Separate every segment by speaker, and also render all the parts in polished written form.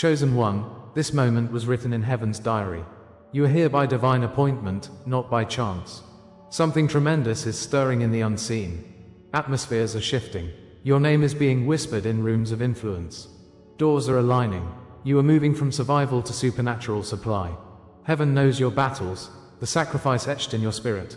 Speaker 1: Chosen one, this moment was written in heaven's diary. You are here by divine appointment, not by chance. Something tremendous is stirring in the unseen. Atmospheres are shifting. Your name is being whispered in rooms of influence. Doors are aligning. You are moving from survival to supernatural supply. Heaven knows your battles, the sacrifice etched in your spirit.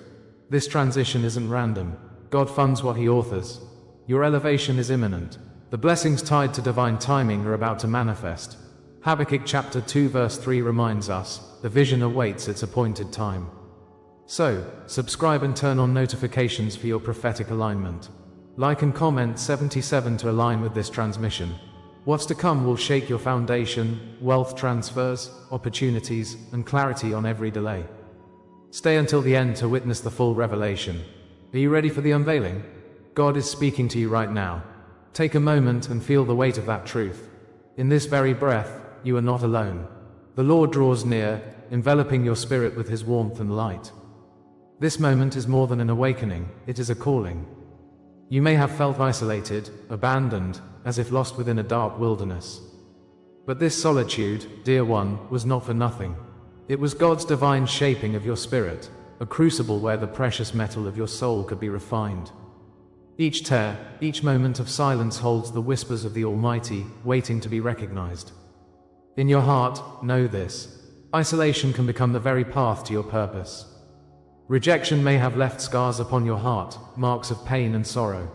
Speaker 1: This transition isn't random. God funds what He authors. Your elevation is imminent. The blessings tied to divine timing are about to manifest. Habakkuk chapter 2 verse 3 reminds us, the vision awaits its appointed time. So, subscribe and turn on notifications for your prophetic alignment. Like and comment 77 to align with this transmission. What's to come will shake your foundation, wealth transfers, opportunities, and clarity on every delay. Stay until the end to witness the full revelation. Are you ready for the unveiling? God is speaking to you right now. Take a moment and feel the weight of that truth. In this very breath, you are not alone. The Lord draws near, enveloping your spirit with His warmth and light. This moment is more than an awakening, it is a calling. You may have felt isolated, abandoned, as if lost within a dark wilderness. But this solitude, dear one, was not for nothing. It was God's divine shaping of your spirit, a crucible where the precious metal of your soul could be refined. Each tear, each moment of silence holds the whispers of the Almighty, waiting to be recognized. In your heart, know this. Isolation can become the very path to your purpose. Rejection may have left scars upon your heart, marks of pain and sorrow.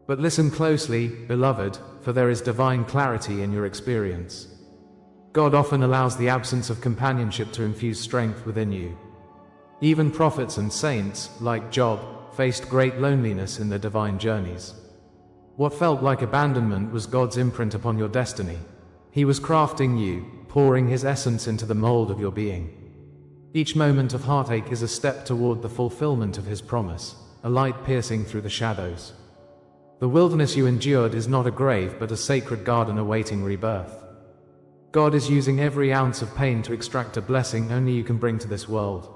Speaker 1: But listen closely, beloved, for there is divine clarity in your experience. God often allows the absence of companionship to infuse strength within you. Even prophets and saints, like Job, faced great loneliness in their divine journeys. What felt like abandonment was God's imprint upon your destiny. He was crafting you, pouring His essence into the mold of your being. Each moment of heartache is a step toward the fulfillment of His promise, a light piercing through the shadows. The wilderness you endured is not a grave but a sacred garden awaiting rebirth. God is using every ounce of pain to extract a blessing only you can bring to this world.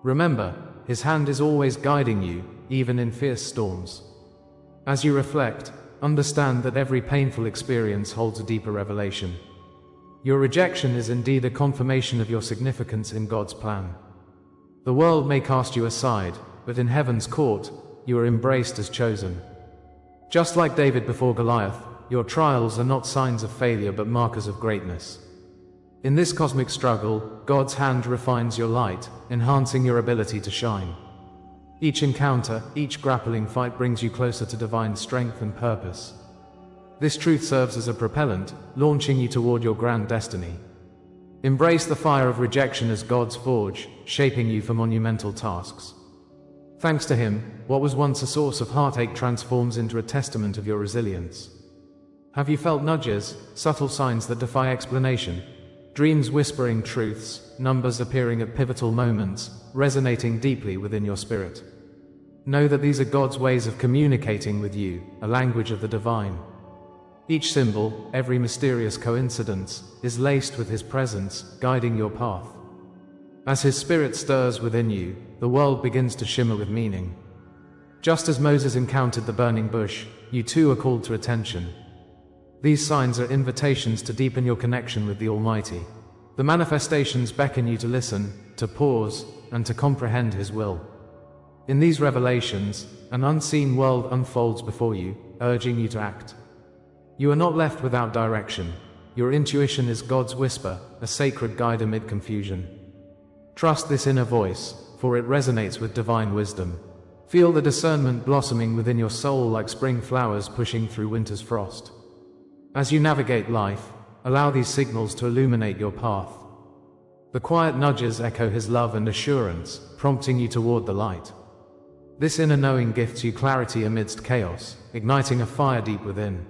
Speaker 1: Remember, His hand is always guiding you, even in fierce storms. As you reflect, understand that every painful experience holds a deeper revelation. Your rejection is indeed a confirmation of your significance in God's plan. The world may cast you aside, but in heaven's court, you are embraced as chosen. Just like David before Goliath, your trials are not signs of failure but markers of greatness. In this cosmic struggle, God's hand refines your light, enhancing your ability to shine. Each encounter, each grappling fight brings you closer to divine strength and purpose. This truth serves as a propellant, launching you toward your grand destiny. Embrace the fire of rejection as God's forge, shaping you for monumental tasks. Thanks to Him, what was once a source of heartache transforms into a testament of your resilience. Have you felt nudges, subtle signs that defy explanation? Dreams whispering truths, numbers appearing at pivotal moments, resonating deeply within your spirit. Know that these are God's ways of communicating with you, a language of the divine. Each symbol, every mysterious coincidence, is laced with His presence, guiding your path. As His Spirit stirs within you, the world begins to shimmer with meaning. Just as Moses encountered the burning bush, you too are called to attention. These signs are invitations to deepen your connection with the Almighty. The manifestations beckon you to listen, to pause, and to comprehend His will. In these revelations, an unseen world unfolds before you, urging you to act. You are not left without direction. Your intuition is God's whisper, a sacred guide amid confusion. Trust this inner voice, for it resonates with divine wisdom. Feel the discernment blossoming within your soul like spring flowers pushing through winter's frost. As you navigate life, allow these signals to illuminate your path. The quiet nudges echo His love and assurance, prompting you toward the light. This inner knowing gifts you clarity amidst chaos, igniting a fire deep within.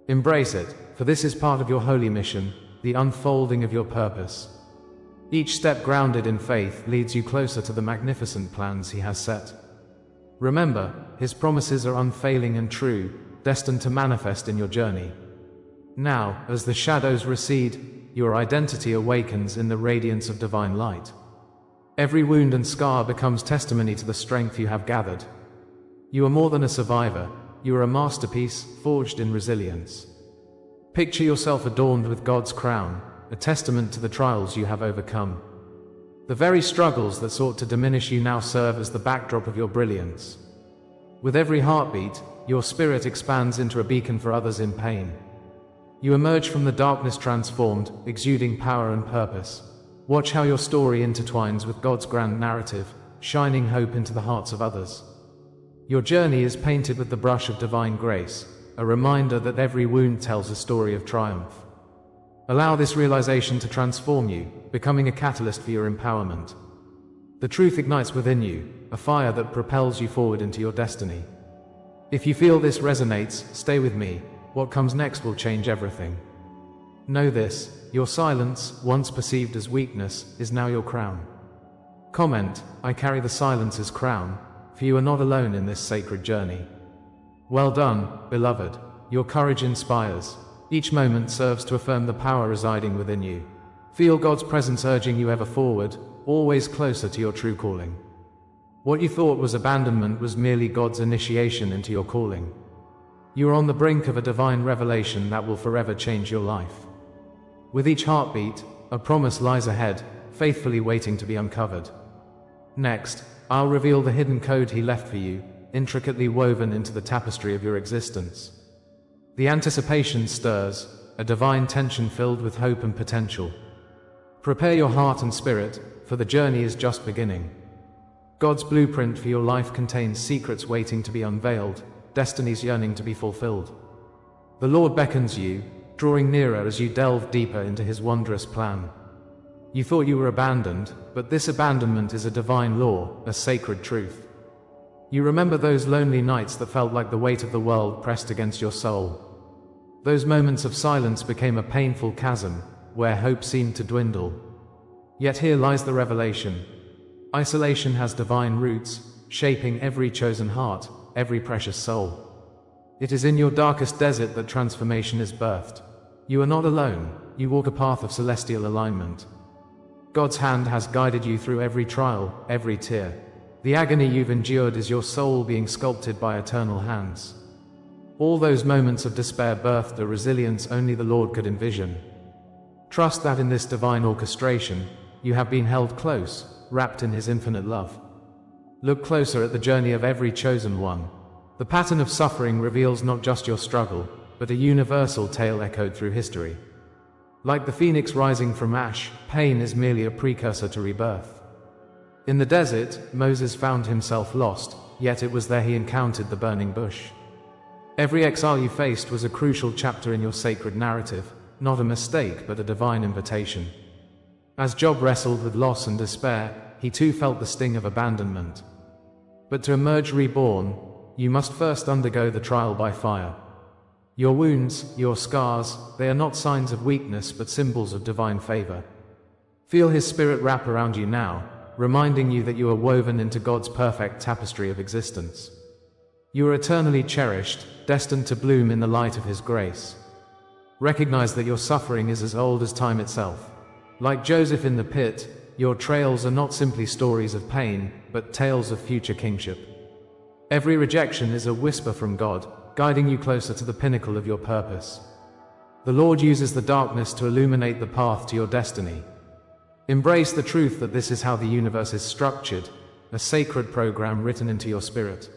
Speaker 1: Embrace it, for this is part of your holy mission, the unfolding of your purpose. Each step grounded in faith leads you closer to the magnificent plans He has set. Remember, His promises are unfailing and true, destined to manifest in your journey. Now, as the shadows recede, your identity awakens in the radiance of divine light. Every wound and scar becomes testimony to the strength you have gathered. You are more than a survivor, you are a masterpiece, forged in resilience. Picture yourself adorned with God's crown, a testament to the trials you have overcome. The very struggles that sought to diminish you now serve as the backdrop of your brilliance. With every heartbeat, your spirit expands into a beacon for others in pain. You emerge from the darkness transformed, exuding power and purpose. Watch how your story intertwines with God's grand narrative, shining hope into the hearts of others. Your journey is painted with the brush of divine grace, a reminder that every wound tells a story of triumph. Allow this realization to transform you, becoming a catalyst for your empowerment. The truth ignites within you, a fire that propels you forward into your destiny. If you feel this resonates, stay with me. What comes next will change everything. Know this, your silence, once perceived as weakness, is now your crown. Comment, I carry the silence's crown, for you are not alone in this sacred journey. Well done, beloved. Your courage inspires. Each moment serves to affirm the power residing within you. Feel God's presence urging you ever forward, always closer to your true calling. What you thought was abandonment was merely God's initiation into your calling. You are on the brink of a divine revelation that will forever change your life. With each heartbeat, a promise lies ahead, faithfully waiting to be uncovered. Next, I'll reveal the hidden code He left for you, intricately woven into the tapestry of your existence. The anticipation stirs, a divine tension filled with hope and potential. Prepare your heart and spirit, for the journey is just beginning. God's blueprint for your life contains secrets waiting to be unveiled, destinies yearning to be fulfilled. The Lord beckons you, drawing nearer as you delve deeper into His wondrous plan. You thought you were abandoned, but this abandonment is a divine law, a sacred truth. You remember those lonely nights that felt like the weight of the world pressed against your soul. Those moments of silence became a painful chasm, where hope seemed to dwindle. Yet here lies the revelation. Isolation has divine roots, shaping every chosen heart, every precious soul. It is in your darkest desert that transformation is birthed. You are not alone, you walk a path of celestial alignment. God's hand has guided you through every trial, every tear. The agony you've endured is your soul being sculpted by eternal hands. All those moments of despair birthed a resilience only the Lord could envision. Trust that in this divine orchestration, you have been held close, wrapped in His infinite love. Look closer at the journey of every chosen one. The pattern of suffering reveals not just your struggle, but a universal tale echoed through history. Like the phoenix rising from ash, pain is merely a precursor to rebirth. In the desert, Moses found himself lost, yet it was there he encountered the burning bush. Every exile you faced was a crucial chapter in your sacred narrative, not a mistake but a divine invitation. As Job wrestled with loss and despair, he too felt the sting of abandonment. But to emerge reborn, you must first undergo the trial by fire. Your wounds, your scars, they are not signs of weakness but symbols of divine favor. Feel His Spirit wrap around you now, reminding you that you are woven into God's perfect tapestry of existence. You are eternally cherished, destined to bloom in the light of His grace. Recognize that your suffering is as old as time itself. Like Joseph in the pit, your trails are not simply stories of pain, but tales of future kingship. Every rejection is a whisper from God, guiding you closer to the pinnacle of your purpose. The Lord uses the darkness to illuminate the path to your destiny. Embrace the truth that this is how the universe is structured, a sacred program written into your spirit.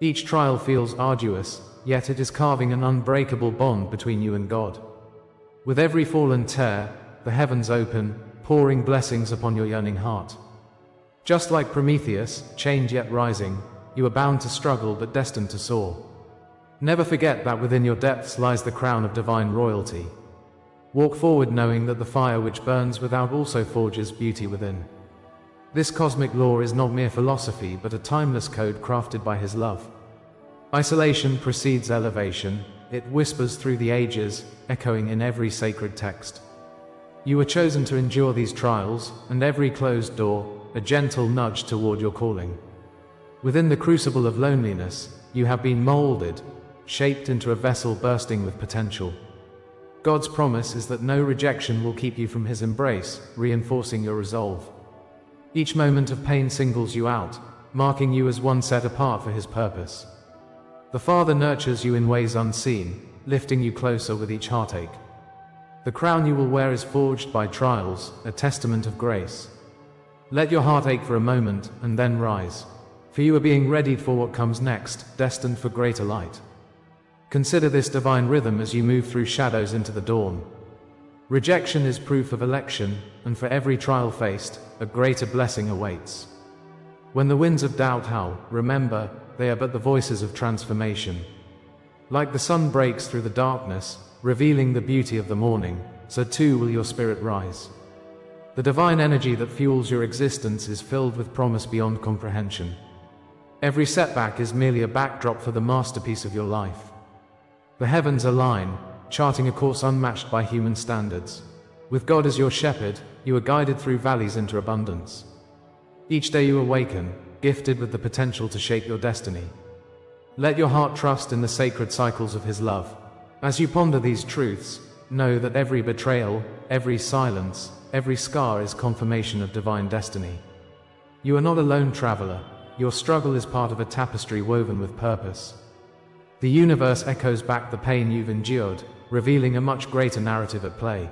Speaker 1: Each trial feels arduous, yet it is carving an unbreakable bond between you and God. With every fall and tear, the heavens open, pouring blessings upon your yearning heart. Just like Prometheus, chained yet rising, you are bound to struggle but destined to soar. Never forget that within your depths lies the crown of divine royalty. Walk forward knowing that the fire which burns without also forges beauty within. This cosmic law is not mere philosophy but a timeless code crafted by His love. Isolation precedes elevation, it whispers through the ages, echoing in every sacred text. You were chosen to endure these trials, and every closed door, a gentle nudge toward your calling. Within the crucible of loneliness, you have been molded, shaped into a vessel bursting with potential. God's promise is that no rejection will keep you from His embrace, reinforcing your resolve. Each moment of pain singles you out, marking you as one set apart for His purpose. The Father nurtures you in ways unseen, lifting you closer with each heartache. The crown you will wear is forged by trials, a testament of grace. Let your heart ache for a moment, and then rise. For you are being readied for what comes next, destined for greater light. Consider this divine rhythm as you move through shadows into the dawn. Rejection is proof of election, and for every trial faced, a greater blessing awaits. When the winds of doubt howl, remember, they are but the voices of transformation. Like the sun breaks through the darkness, revealing the beauty of the morning, so too will your spirit rise. The divine energy that fuels your existence is filled with promise beyond comprehension. Every setback is merely a backdrop for the masterpiece of your life. The heavens align, charting a course unmatched by human standards. With God as your shepherd, you are guided through valleys into abundance. Each day you awaken, gifted with the potential to shape your destiny. Let your heart trust in the sacred cycles of His love. As you ponder these truths, know that every betrayal, every silence, every scar is confirmation of divine destiny. You are not a lone traveler. Your struggle is part of a tapestry woven with purpose. The universe echoes back the pain you've endured, revealing a much greater narrative at play.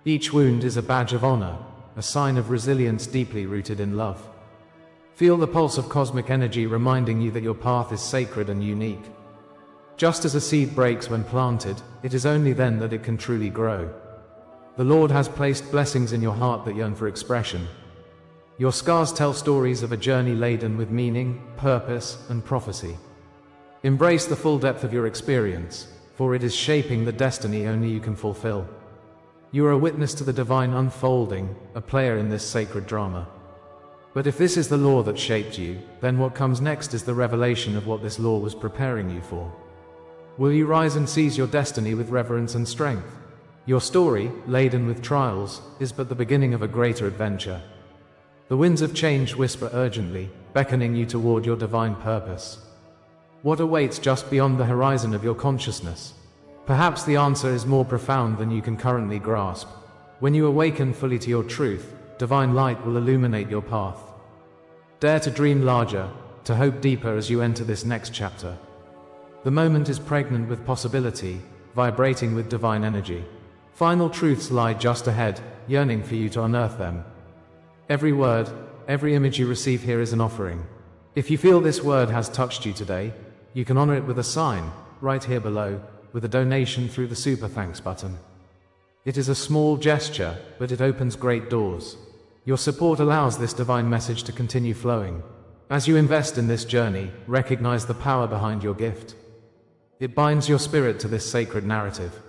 Speaker 1: Each wound is a badge of honor, a sign of resilience deeply rooted in love. Feel the pulse of cosmic energy reminding you that your path is sacred and unique. Just as a seed breaks when planted, it is only then that it can truly grow. The Lord has placed blessings in your heart that yearn for expression. Your scars tell stories of a journey laden with meaning, purpose, and prophecy. Embrace the full depth of your experience, for it is shaping the destiny only you can fulfill. You are a witness to the divine unfolding, a player in this sacred drama. But if this is the law that shaped you, then what comes next is the revelation of what this law was preparing you for. Will you rise and seize your destiny with reverence and strength? Your story, laden with trials, is but the beginning of a greater adventure. The winds of change whisper urgently, beckoning you toward your divine purpose. What awaits just beyond the horizon of your consciousness? Perhaps the answer is more profound than you can currently grasp. When you awaken fully to your truth, divine light will illuminate your path. Dare to dream larger, to hope deeper as you enter this next chapter. The moment is pregnant with possibility, vibrating with divine energy. Final truths lie just ahead, yearning for you to unearth them. Every word, every image you receive here is an offering. If you feel this word has touched you today, you can honor it with a sign, right here below, with a donation through the Super Thanks button. It is a small gesture, but it opens great doors. Your support allows this divine message to continue flowing. As you invest in this journey, recognize the power behind your gift. It binds your spirit to this sacred narrative.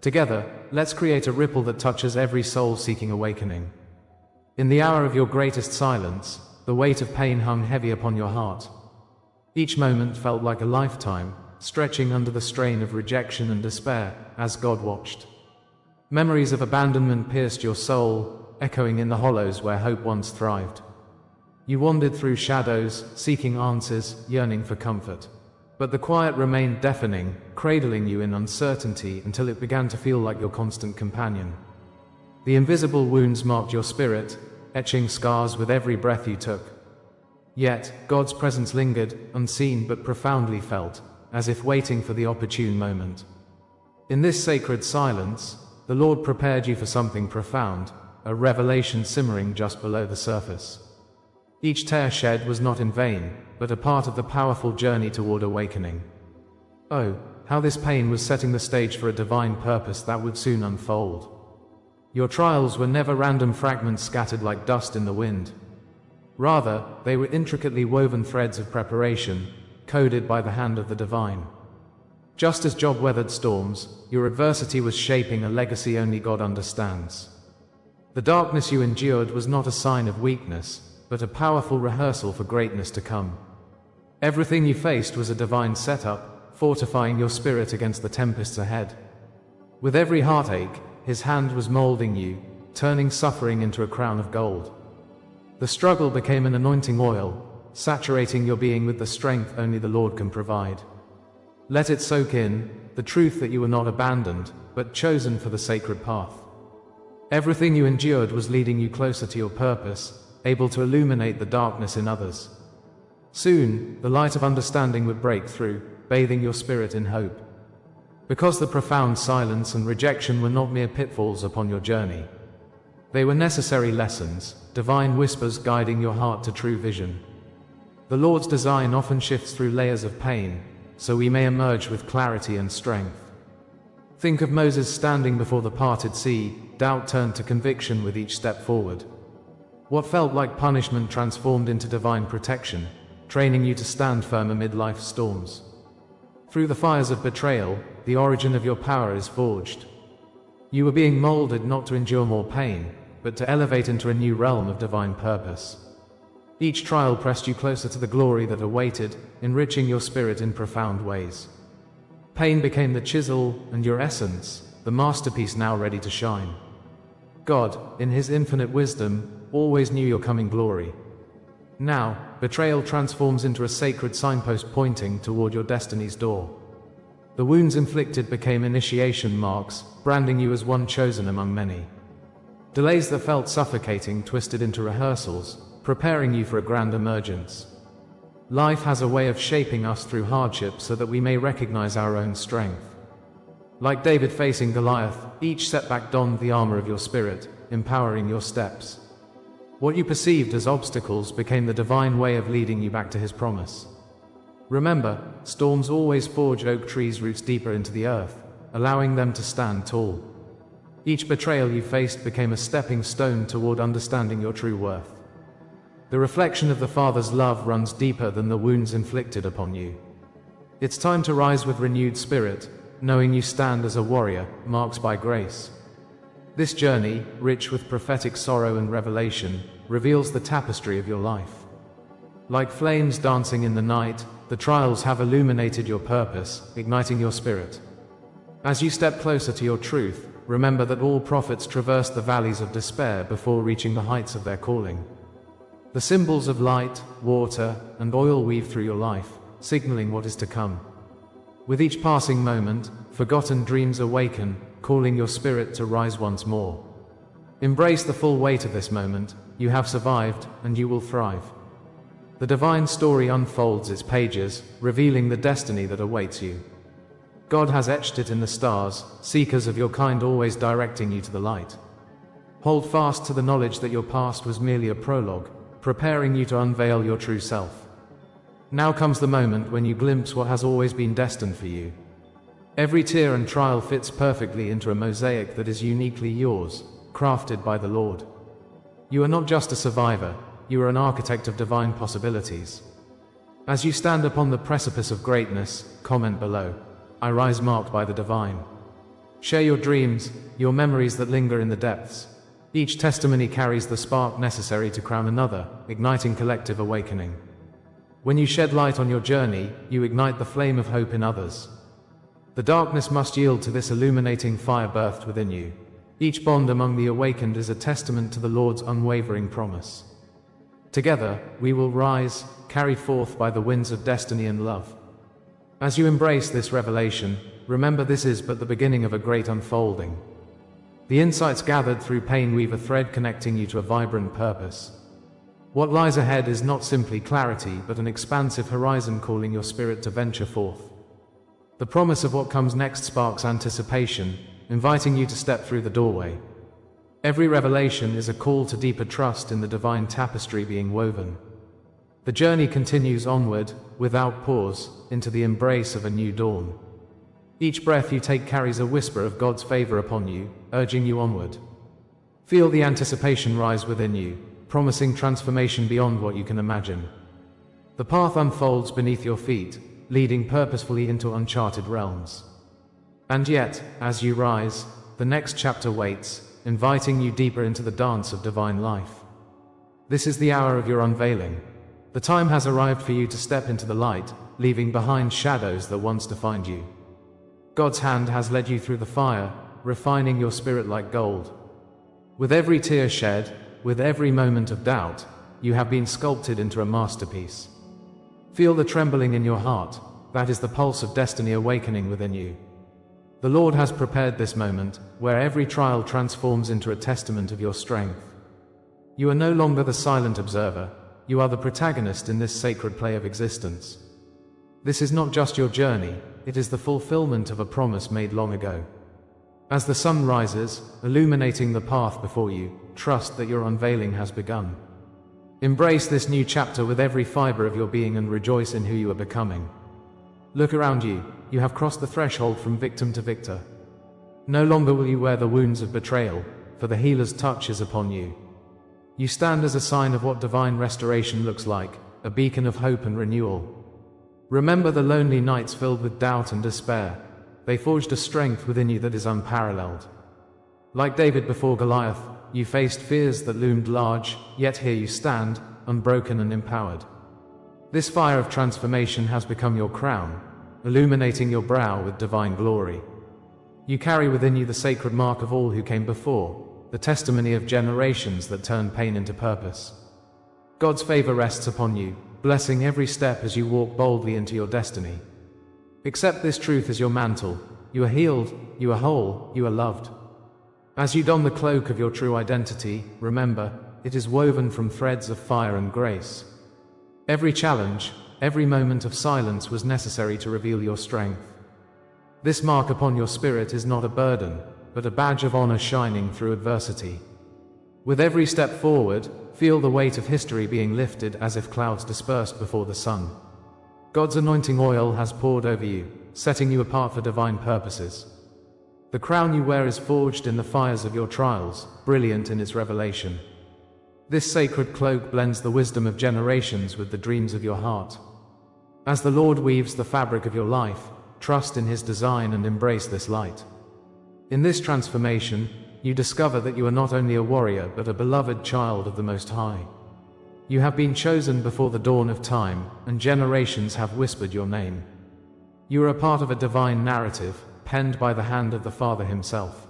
Speaker 1: Together, let's create a ripple that touches every soul seeking awakening. In the hour of your greatest silence, the weight of pain hung heavy upon your heart. Each moment felt like a lifetime, stretching under the strain of rejection and despair, as God watched. Memories of abandonment pierced your soul, echoing in the hollows where hope once thrived. You wandered through shadows, seeking answers, yearning for comfort. But the quiet remained deafening, cradling you in uncertainty until it began to feel like your constant companion. The invisible wounds marked your spirit, etching scars with every breath you took. Yet, God's presence lingered, unseen but profoundly felt, as if waiting for the opportune moment. In this sacred silence, the Lord prepared you for something profound, a revelation simmering just below the surface. Each tear shed was not in vain, but a part of the powerful journey toward awakening. Oh, how this pain was setting the stage for a divine purpose that would soon unfold. Your trials were never random fragments scattered like dust in the wind. Rather, they were intricately woven threads of preparation, coded by the hand of the divine. Just as Job weathered storms, your adversity was shaping a legacy only God understands. The darkness you endured was not a sign of weakness, but a powerful rehearsal for greatness to come. Everything you faced was a divine setup, fortifying your spirit against the tempests ahead. With every heartache, His hand was molding you, turning suffering into a crown of gold. The struggle became an anointing oil, saturating your being with the strength only the Lord can provide. Let it soak in, the truth that you were not abandoned, but chosen for the sacred path. Everything you endured was leading you closer to your purpose, able to illuminate the darkness in others. Soon, the light of understanding would break through, bathing your spirit in hope. Because the profound silence and rejection were not mere pitfalls upon your journey. They were necessary lessons, divine whispers guiding your heart to true vision. The Lord's design often shifts through layers of pain, so we may emerge with clarity and strength. Think of Moses standing before the parted sea, doubt turned to conviction with each step forward. What felt like punishment transformed into divine protection, training you to stand firm amid life's storms. Through the fires of betrayal, the origin of your power is forged. You were being molded not to endure more pain, but to elevate into a new realm of divine purpose. Each trial pressed you closer to the glory that awaited, enriching your spirit in profound ways. Pain became the chisel, and your essence, the masterpiece now ready to shine. God, in His infinite wisdom, always knew your coming glory. Now, betrayal transforms into a sacred signpost pointing toward your destiny's door. The wounds inflicted became initiation marks, branding you as one chosen among many. Delays that felt suffocating twisted into rehearsals, preparing you for a grand emergence. Life has a way of shaping us through hardship so that we may recognize our own strength. Like David facing Goliath, each setback donned the armor of your spirit, empowering your steps. What you perceived as obstacles became the divine way of leading you back to His promise. Remember, storms always forge oak trees' roots deeper into the earth, allowing them to stand tall. Each betrayal you faced became a stepping stone toward understanding your true worth. The reflection of the Father's love runs deeper than the wounds inflicted upon you. It's time to rise with renewed spirit, knowing you stand as a warrior, marked by grace. This journey, rich with prophetic sorrow and revelation, reveals the tapestry of your life. Like flames dancing in the night, the trials have illuminated your purpose, igniting your spirit. As you step closer to your truth, remember that all prophets traversed the valleys of despair before reaching the heights of their calling. The symbols of light, water, and oil weave through your life, signaling what is to come. With each passing moment, forgotten dreams awaken, calling your spirit to rise once more. Embrace the full weight of this moment. You have survived, and you will thrive. The divine story unfolds its pages, revealing the destiny that awaits you. God has etched it in the stars, seekers of your kind always directing you to the light. Hold fast to the knowledge that your past was merely a prologue, preparing you to unveil your true self. Now comes the moment when you glimpse what has always been destined for you. Every tear and trial fits perfectly into a mosaic that is uniquely yours, crafted by the Lord. You are not just a survivor, you are an architect of divine possibilities. As you stand upon the precipice of greatness, comment below, "I rise marked by the divine." Share your dreams, your memories that linger in the depths. Each testimony carries the spark necessary to crown another, igniting collective awakening. When you shed light on your journey, you ignite the flame of hope in others. The darkness must yield to this illuminating fire birthed within you. Each bond among the awakened is a testament to the Lord's unwavering promise. Together, we will rise, carried forth by the winds of destiny and love. As you embrace this revelation, remember this is but the beginning of a great unfolding. The insights gathered through pain weave a thread connecting you to a vibrant purpose. What lies ahead is not simply clarity, but an expansive horizon calling your spirit to venture forth. The promise of what comes next sparks anticipation, inviting you to step through the doorway. Every revelation is a call to deeper trust in the divine tapestry being woven. The journey continues onward, without pause, into the embrace of a new dawn. Each breath you take carries a whisper of God's favor upon you, urging you onward. Feel the anticipation rise within you, promising transformation beyond what you can imagine. The path unfolds beneath your feet, leading purposefully into uncharted realms. And yet, as you rise, the next chapter waits, inviting you deeper into the dance of divine life. This is the hour of your unveiling. The time has arrived for you to step into the light, leaving behind shadows that once defined you. God's hand has led you through the fire, refining your spirit like gold. With every tear shed, with every moment of doubt, you have been sculpted into a masterpiece. Feel the trembling in your heart, that is the pulse of destiny awakening within you. The Lord has prepared this moment, where every trial transforms into a testament of your strength. You are no longer the silent observer, you are the protagonist in this sacred play of existence. This is not just your journey, it is the fulfillment of a promise made long ago. As the sun rises, illuminating the path before you, trust that your unveiling has begun. Embrace this new chapter with every fiber of your being and rejoice in who you are becoming. Look around you, you have crossed the threshold from victim to victor. No longer will you wear the wounds of betrayal, for the healer's touch is upon you. You stand as a sign of what divine restoration looks like, a beacon of hope and renewal. Remember the lonely nights filled with doubt and despair. They forged a strength within you that is unparalleled. Like David before Goliath, you faced fears that loomed large, yet here you stand, unbroken and empowered. This fire of transformation has become your crown, illuminating your brow with divine glory. You carry within you the sacred mark of all who came before, the testimony of generations that turned pain into purpose. God's favor rests upon you, blessing every step as you walk boldly into your destiny. Accept this truth as your mantle. You are healed, you are whole, you are loved. As you don the cloak of your true identity, remember, it is woven from threads of fire and grace. Every challenge, every moment of silence was necessary to reveal your strength. This mark upon your spirit is not a burden, but a badge of honor shining through adversity. With every step forward, feel the weight of history being lifted as if clouds dispersed before the sun. God's anointing oil has poured over you, setting you apart for divine purposes. The crown you wear is forged in the fires of your trials, brilliant in its revelation. This sacred cloak blends the wisdom of generations with the dreams of your heart. As the Lord weaves the fabric of your life, trust in His design and embrace this light. In this transformation, you discover that you are not only a warrior but a beloved child of the Most High. You have been chosen before the dawn of time, and generations have whispered your name. You are a part of a divine narrative, penned by the hand of the Father Himself.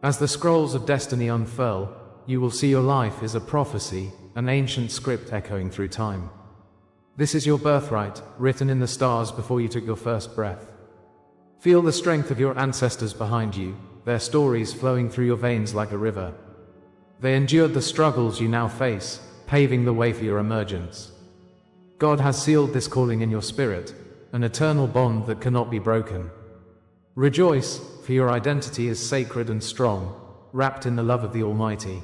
Speaker 1: As the scrolls of destiny unfurl, you will see your life is a prophecy, an ancient script echoing through time. This is your birthright, written in the stars before you took your first breath. Feel the strength of your ancestors behind you, their stories flowing through your veins like a river. They endured the struggles you now face, paving the way for your emergence. God has sealed this calling in your spirit, an eternal bond that cannot be broken. Rejoice, for your identity is sacred and strong, wrapped in the love of the Almighty.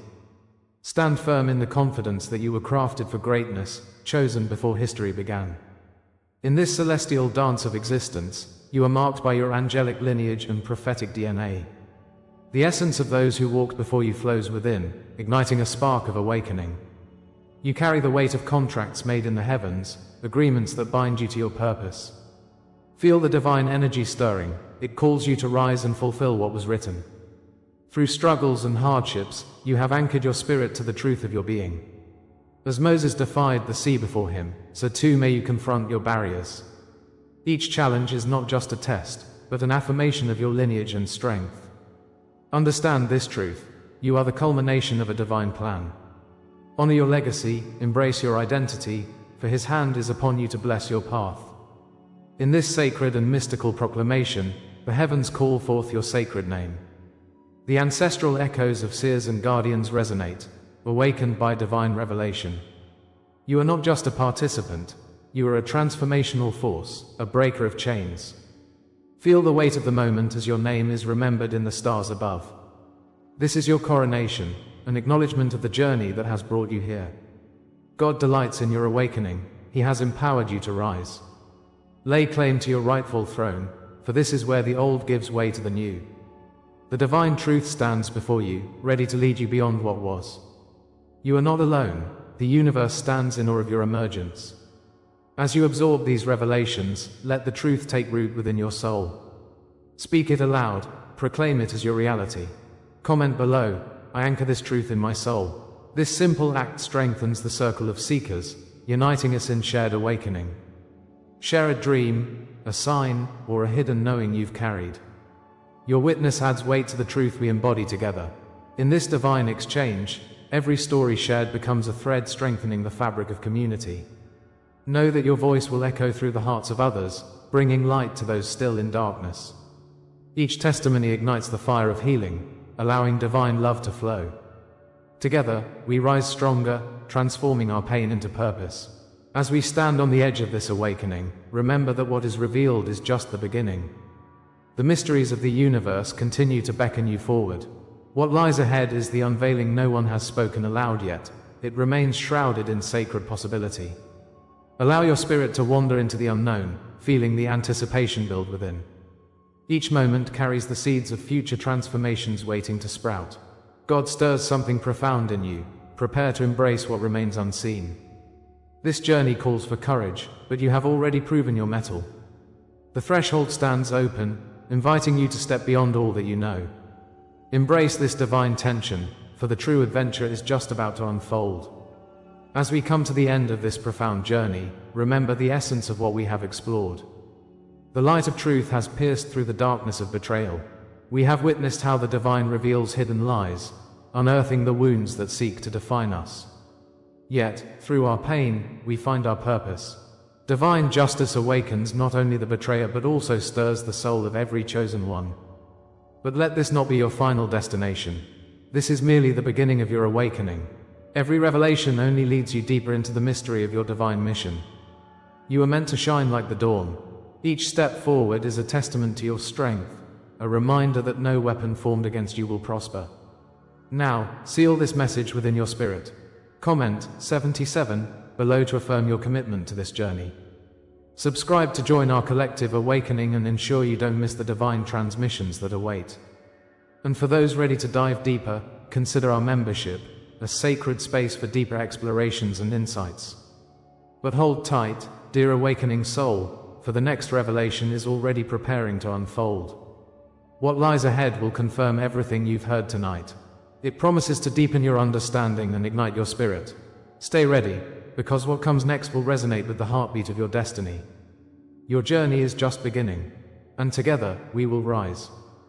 Speaker 1: Stand firm in the confidence that you were crafted for greatness, chosen before history began. In this celestial dance of existence, you are marked by your angelic lineage and prophetic DNA. The essence of those who walked before you flows within, igniting a spark of awakening. You carry the weight of contracts made in the heavens, agreements that bind you to your purpose. Feel the divine energy stirring, it calls you to rise and fulfill what was written. Through struggles and hardships, you have anchored your spirit to the truth of your being. As Moses defied the sea before him, so too may you confront your barriers. Each challenge is not just a test, but an affirmation of your lineage and strength. Understand this truth: you are the culmination of a divine plan. Honor your legacy, embrace your identity, for His hand is upon you to bless your path. In this sacred and mystical proclamation, the heavens call forth your sacred name. The ancestral echoes of seers and guardians resonate, awakened by divine revelation. You are not just a participant, you are a transformational force, a breaker of chains. Feel the weight of the moment as your name is remembered in the stars above. This is your coronation, an acknowledgement of the journey that has brought you here. God delights in your awakening, He has empowered you to rise. Lay claim to your rightful throne, for this is where the old gives way to the new. The divine truth stands before you, ready to lead you beyond what was. You are not alone, the universe stands in awe of your emergence. As you absorb these revelations, let the truth take root within your soul. Speak it aloud, proclaim it as your reality. Comment below, I anchor this truth in my soul. This simple act strengthens the circle of seekers, uniting us in shared awakening. Share a dream, a sign, or a hidden knowing you've carried. Your witness adds weight to the truth we embody together. In this divine exchange, every story shared becomes a thread strengthening the fabric of community. Know that your voice will echo through the hearts of others, bringing light to those still in darkness. Each testimony ignites the fire of healing, allowing divine love to flow. Together, we rise stronger, transforming our pain into purpose. As we stand on the edge of this awakening, remember that what is revealed is just the beginning. The mysteries of the universe continue to beckon you forward. What lies ahead is the unveiling no one has spoken aloud yet. It remains shrouded in sacred possibility. Allow your spirit to wander into the unknown, feeling the anticipation build within. Each moment carries the seeds of future transformations waiting to sprout. God stirs something profound in you. Prepare to embrace what remains unseen. This journey calls for courage, but you have already proven your mettle. The threshold stands open, inviting you to step beyond all that you know. Embrace this divine tension, for the true adventure is just about to unfold. As we come to the end of this profound journey, remember the essence of what we have explored. The light of truth has pierced through the darkness of betrayal. We have witnessed how the divine reveals hidden lies, unearthing the wounds that seek to define us. Yet, through our pain, we find our purpose. Divine justice awakens not only the betrayer but also stirs the soul of every chosen one. But let this not be your final destination. This is merely the beginning of your awakening. Every revelation only leads you deeper into the mystery of your divine mission. You are meant to shine like the dawn. Each step forward is a testament to your strength, a reminder that no weapon formed against you will prosper. Now, seal this message within your spirit. Comment 77 below to affirm your commitment to this journey. Subscribe to join our collective awakening and ensure you don't miss the divine transmissions that await. And for those ready to dive deeper, consider our membership, a sacred space for deeper explorations and insights. But hold tight, dear awakening soul, for the next revelation is already preparing to unfold. What lies ahead will confirm everything you've heard tonight. It promises to deepen your understanding and ignite your spirit. Stay ready, because what comes next will resonate with the heartbeat of your destiny. Your journey is just beginning, and together we will rise.